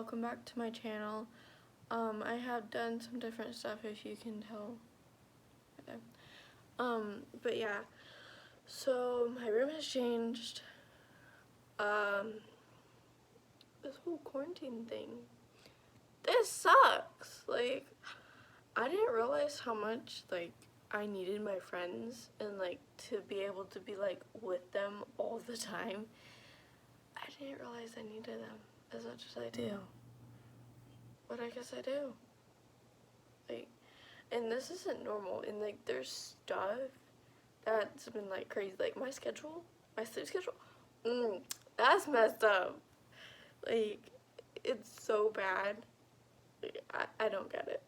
welcome back to my channel. I have done some different stuff, if you can tell. Okay. But yeah, so my room has changed. This whole quarantine thing, this sucks. Like, I didn't realize how much, like, I needed my friends and, like, to be able to be, like, with them all the time. I didn't realize I needed them as much as I do. But I guess I do. Like, and this isn't normal. And, like, there's stuff that's been, like, crazy. Like, my schedule, my sleep schedule, that's messed up. Like, it's so bad. Like, I don't get it.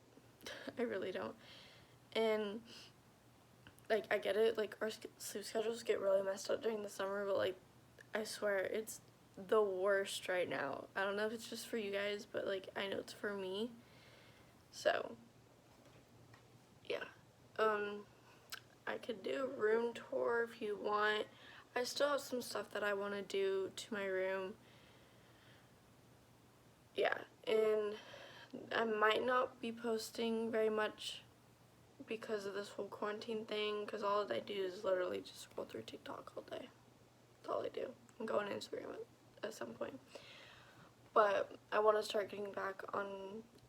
I really don't. And, like, I get it. Like, our sleep schedules get really messed up during the summer, but, like, I swear, it's the worst right now. I don't know if it's just for you guys, but, like, I know it's for me. So, yeah. I could do a room tour if you want. I still have some stuff that I want to do to my room. Yeah, and I might not be posting very much because of this whole quarantine thing, because all I do is literally just scroll through TikTok all day. That's all I do. And go on Instagram at some point. But I want to start getting back on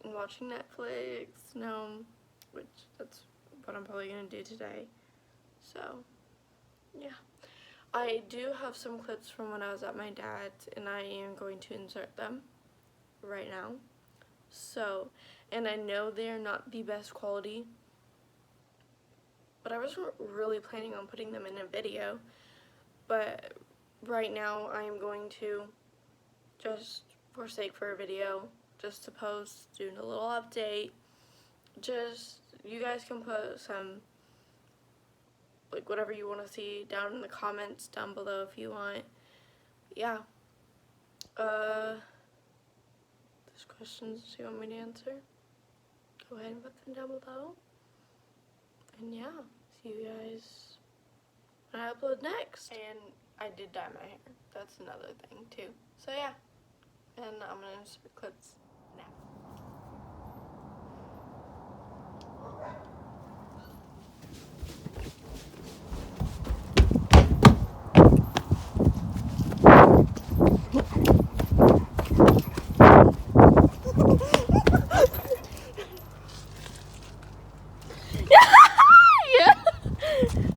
and watching Netflix now, which that's what I'm probably going to do today. So, yeah. I do have some clips from when I was at my dad's, and I am going to insert them right now. So, and I know they are not the best quality, but I wasn't really planning on putting them in a video. But right now I am going to, just for sake for a video, just to post, doing a little update. Just, you guys can put some, like, whatever you want to see down in the comments down below if you want. Yeah. There's questions you want me to answer? Go ahead and put them down below. And yeah, see you guys when I upload next. And I did dye my hair. That's another thing too. So yeah. And I'm gonna insert clips now.